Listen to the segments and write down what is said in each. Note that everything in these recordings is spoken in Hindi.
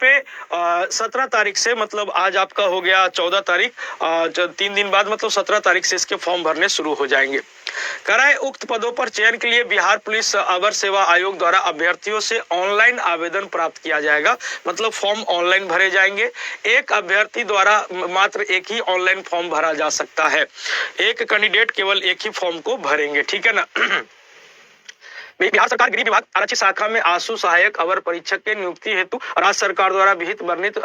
पे 17 तारीख से, मतलब आज आपका हो गया 14 तारीख, 3 दिन बाद मतलब 17 तारीख से इसके फॉर्म भरने शुरू हो जाएंगे। कराए उक्त पदों पर चयन के लिए बिहार पुलिस अवर सेवा आयोग द्वारा अभ्यर्थियों से ऑनलाइन आवेदन प्राप्त किया जाएगा। मतलब फॉर्म ऑनलाइन भरे जाएंगे। एक अभ्यर्थी द्वारा मात्र एक ही ऑनलाइन फॉर्म भरा जा सकता है। एक कैंडिडेट केवल एक ही फॉर्म को भरेंगे, ठीक है ना। बिहार सरकार गृह विभाग आरक्षित शाखा में आशु सहायक अवर परीक्षक के नियुक्ति हेतु राज्य सरकार द्वारा विहित वर्णित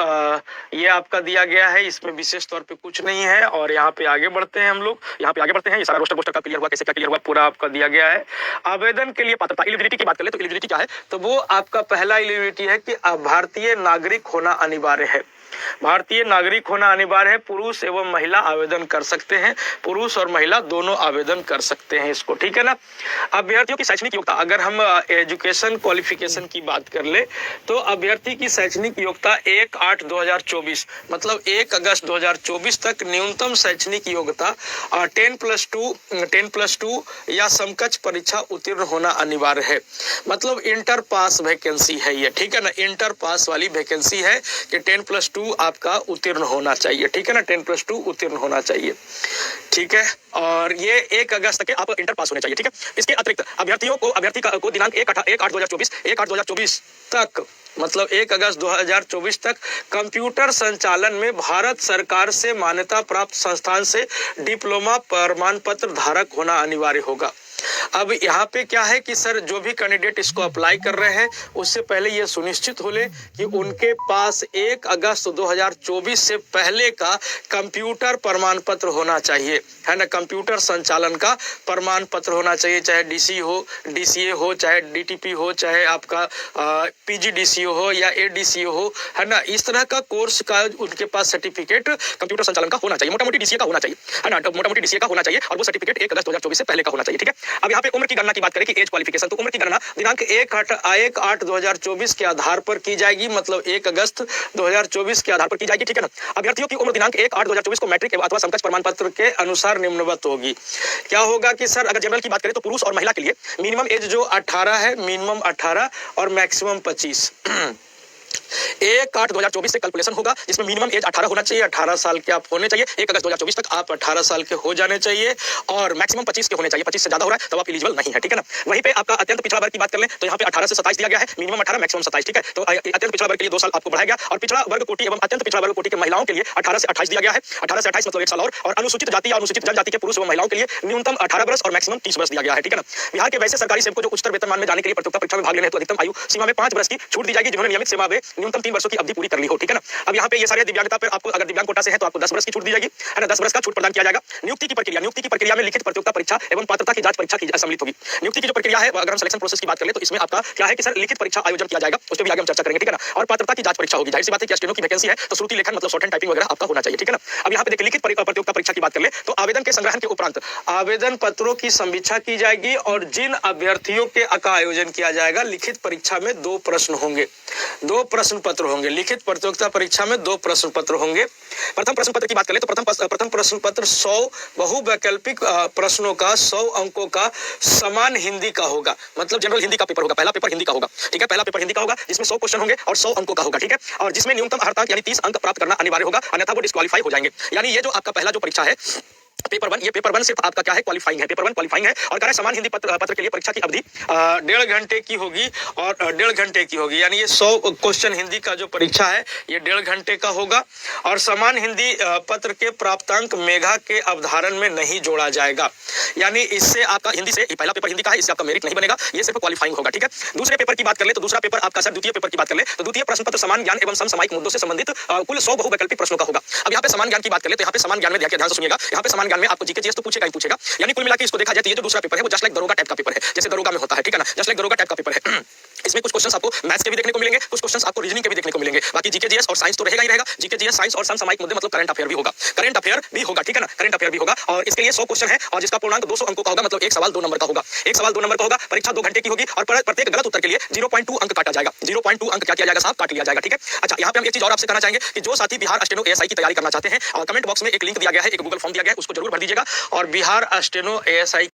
ये आपका दिया गया है। इसमें विशेष तौर पे कुछ नहीं है। और यहाँ पे आगे बढ़ते हैं हम लोग, यहाँ पे आगे बढ़ते हैं। ये सारा रोस्टर का क्लियर हुआ, कैसे क्या क्लियर हुआ, पूरा आपका दिया गया है। आवेदन के लिए पात्रता, एलिजिबिलिटी की बात करें तो एलिजिबिलिटी क्या है, तो वो आपका पहला एलिजिबिलिटी है कि भारतीय नागरिक होना अनिवार्य है। भारतीय नागरिक होना अनिवार्य है। पुरुष एवं महिला आवेदन कर सकते हैं, पुरुष और महिला दोनों आवेदन कर सकते हैं इसको, ठीक है ना। अभ्यर्थियों की शैक्षणिक योग्यता, अगर हम एजुकेशन क्वालिफिकेशन की बात कर ले तो अभ्यर्थी की शैक्षणिक योग्यता 1/8/2024 मतलब 1 अगस्त 2024 तक न्यूनतम शैक्षणिक योग्यता 10+2 या समकक्ष परीक्षा उत्तीर्ण होना अनिवार्य है। मतलब इंटर पास वैकेंसी है ये, ठीक है ना। इंटर पास वाली वैकेंसी है कि 10+2 आपका उत्तीर्ण होना चाहिए, ठीक है ना। 10+2 उत्तीर्ण होना चाहिए, ठीक है। और ये 1 अगस्त तक आप इंटर पास होने चाहिए, ठीक है। इसके अतिरिक्त अभ्यर्थी को दिनांक 1/8/2024 तक मतलब 1 अगस्त 2024 तक कंप्यूटर संचालन में भारत सरकार से मान्यता प्राप्त संस्थान से डिप्लोमा प्रमाण पत्र धारक होना अनिवार्य होगा। अब यहाँ पे क्या है कि सर जो भी कैंडिडेट इसको अप्लाई कर रहे हैं उससे पहले ये सुनिश्चित हो ले कि उनके पास 1 अगस्त 2024 से पहले का कंप्यूटर प्रमाण पत्र होना चाहिए, है ना। कंप्यूटर संचालन का प्रमाण पत्र होना चाहिए, चाहे डीसी हो, डीसीए हो, चाहे डीटीपी हो, चाहे आपका पीजीडीसीओ हो या एडीसीओ हो, है ना। इस तरह का कोर्स का उनके पास सर्टिफिकेट कंप्यूटर संचालन का होना चाहिए। मोटा मोटी डीसीए का होना चाहिए, है ना। मोटा मोटी डीसीए का होना चाहिए और वो सर्टिफिकेट 1 अगस्त 2024 से पहले का होना चाहिए, ठीक है। अब यहाँ पे उम्र की गणना की बात करें कि एज क्वालिफिकेशन, तो उम्र की गणना दिनांक 1/8/2024 के आधार पर की जाएगी। मतलब 1 अगस्त 2024 के आधार पर की जाएगी, ठीक है ना। अभ्यर्थियों की उम्र दिनांक 1/8/2024 को मैट्रिक अथवा समकक्ष प्रमाण पत्र के अनुसार निम्नवत होगी। क्या होगा कि सर अगर जनरल की बात करें तो पुरुष और महिला के लिए मिनिमम एज जो 18 है, मिनिमम 18 और मैक्सिमम 25 1/8/2024 से कैलकुलेशन होगा, जिसमें मिनिमम एज 18 होना चाहिए, 18 साल के आप होने चाहिए। 1 अगस्त 2024 तक आप 18 साल के हो जाने चाहिए और मैक्सिमम 25 के होने चाहिए। 25 से ज्यादा हो रहा है तब आप एलिजिबल नहीं है, ठीक है ना। वहीं पे आपका अत्यंत पिछड़ा वर्ग की बात कर लें तो यहाँ पे 18 से 27 दिया गया है, मिनिमम 18 मैक्सिमम 27, ठीक है। तो अत्यंत पिछड़ा वर्ग के लिए 2 साल आपको बढ़ाया गया और पिछड़ा वर्ग कोटि एवं अत्यंत पिछड़ा वर्ग कोटि के महिलाओं के लिए 18 से 28 दिया गया है। 18 से 28 मतलब 1 साल और अनुसूचित जाति या अनुसूचित जनजाति के पुरुष एवं महिलाओं के लिए न्यूनतम 18 वर्ष और मैक्सिमम 30 वर्ष दिया गया है, ठीक है ना। बिहार के वैसे सरकारी सेवकों जो उच्चतर वेतनमान में जाने के लिए प्रतियोगिता परीक्षा में भाग लेने हेतु अधिकतम आयु सीमा में 5 वर्ष की छूट दी जाएगी, जिन्होंने नियमित सेवा में न्यूनतम 3 वर्षों की अवधि पूरी कर ली हो, ठीक है ना। अब यहाँ पे ये सारे दिव्यांगता पर आपको अगर दिव्यांग कोटा से है तो आपको 10 वर्ष की छूट दी जाएगी, है ना। 10 वर्ष का छूट प्रदान किया जाएगा। नियुक्ति की प्रक्रिया में लिखित प्रतियोगिता परीक्षा एवं पात्रता की जांच परीक्षा की सम्मिलित होगी। नियुक्ति की जो प्रक्रिया है अगर हम सिलेक्शन प्रोसेस की बात करें तो इसमें आपका क्या है कि सर लिखित परीक्षा आयोजन किया जाएगा, उस पर भी आगे हम चर्चा करेंगे, ठीक है ना। और पात्रता की जांच परीक्षा होगी। जाहिर सी बात है कि स्टेनो की वैकेंसी है तो श्रुति लेखन मतलब शॉर्ट हैंड टाइपिंग वगैरह आपका होना चाहिए, ठीक है ना। अब यहाँ पे देखिए लिखित प्रतियोगिता परीक्षा की बात कर ले तो आवेदन के संग्रहण के उपरांत आवेदन पत्रों की समीक्षा की जाएगी और जिन अभ्यर्थियों का आयोजन किया जाएगा लिखित परीक्षा में 2 प्रश्न होंगे, 2 प्रश्न पत्र होंगे। लिखित प्रतियोगिता परीक्षा में 2 प्रश्न पत्र होंगे। प्रथम प्रश्न पत्र की बात करें तो प्रथम प्रश्न पत्र 100 बहुवैकल्पिक प्रश्नों का 100 अंकों का समान हिंदी का होगा। मतलब जनरल हिंदी का पेपर होगा, पहला पेपर हिंदी का होगा, ठीक है। पहला पेपर हिंदी का होगा जिसमें 100 क्वेश्चन होंगे और 100 अंकों का होगा, ठीक है। और जिसमें न्यूनतम अर्हता यानी 30 अंक प्राप्त करना अनिवार्य होगा, अन्यथा वो डिस्क्वालीफाई हो जाएंगे। यानी ये जो आपका पहला जो परीक्षा है पेपर 1, ये पेपर 1 सिर्फ आपका क्या है क्वालिफाइंग है, पेपर 1 क्वालिफाइंग है। और कह रहा है समान हिंदी पत्र के लिए परीक्षा की अवधि 1.5 घंटे की होगी और 1.5 घंटे की होगी। यानी ये 100 क्वेश्चन हिंदी का जो परीक्षा है ये 1.5 घंटे का होगा। और समान हिंदी पत्र के प्राप्तांक मेधा के अवधारण में नहीं जोड़ा जाएगा। यानी इससे आपका हिंदी से पहला पेपर हिंदी का है, इससे आपका मेरिट नहीं बनेगा, ये सिर्फ क्वालिफाइंग होगा, ठीक है। दूसरे पेपर की बात कर ले तो दूसरा पेपर आपका सर द्वितीय पेपर की बात कर ले तो द्वितीय प्रश्न पत्र समान ज्ञान एवं समसामयिक मुद्दों से संबंधित कुल 100 बहुवैकल्पिक प्रश्नों का होगा। अब यहाँ पे समान ज्ञान की बात कर ले तो यहाँ पे समान ज्ञान में ध्यान से सुनिएगा, यहाँ पे समान ज्ञान में आपको जीके जीएस तो पूछेगा ही पूछेगा। यानी कुल मिला के इसको देखा जाए तो ये जो दूसरा पेपर है वो जस्ट लाइक दरोगा टाइप का पेपर है, जैसे दरोगा में होता है, ठीक है ना। जस्ट लाइक दरोगा टाइप का पेपर है। इसमें कुछ क्वेश्चंस आपको मैथ्स के भी देखने को मिलेंगे, कुछ क्वेश्चंस आपको रीजनिंग के भी देखने को मिलेंगे। बाकी जीके जीएस और साइंस तो रहेगा ही रहेगा। जीके जीएस साइंस और समसामयिक मुद्दे मतलब करंट अफेयर भी होगा, करंट अफेयर भी होगा, ठीक है ना। करंट अफेयर भी होगा और इसके लिए 100 क्वेश्चन है और जिसका पूर्णांक 200 अंकों का होगा। मतलब एक सवाल 2 नंबर का होगा, एक सवाल 2 नंबर का होगा। परीक्षा 2 घंटे की होगी और प्रत्येक गलत उत्तर के लिए 0.2 अंक काटा जाएगा। 0.2 अंक क्या किया जाएगा साहब, काट लिया जाएगा, ठीक है। अच्छा, यहाँ पे हम एक चीज और आपसे कहना चाहेंगे कि जो साथी बिहार स्टेनो एएसआई की तैयारी करना चाहते हैं, कमेंट बॉक्स में एक लिंक दिया गया है, एक गूगल फॉर्म दिया गया है, उसको जरूर भर दीजिएगा। और बिहार स्टेनो एएसआई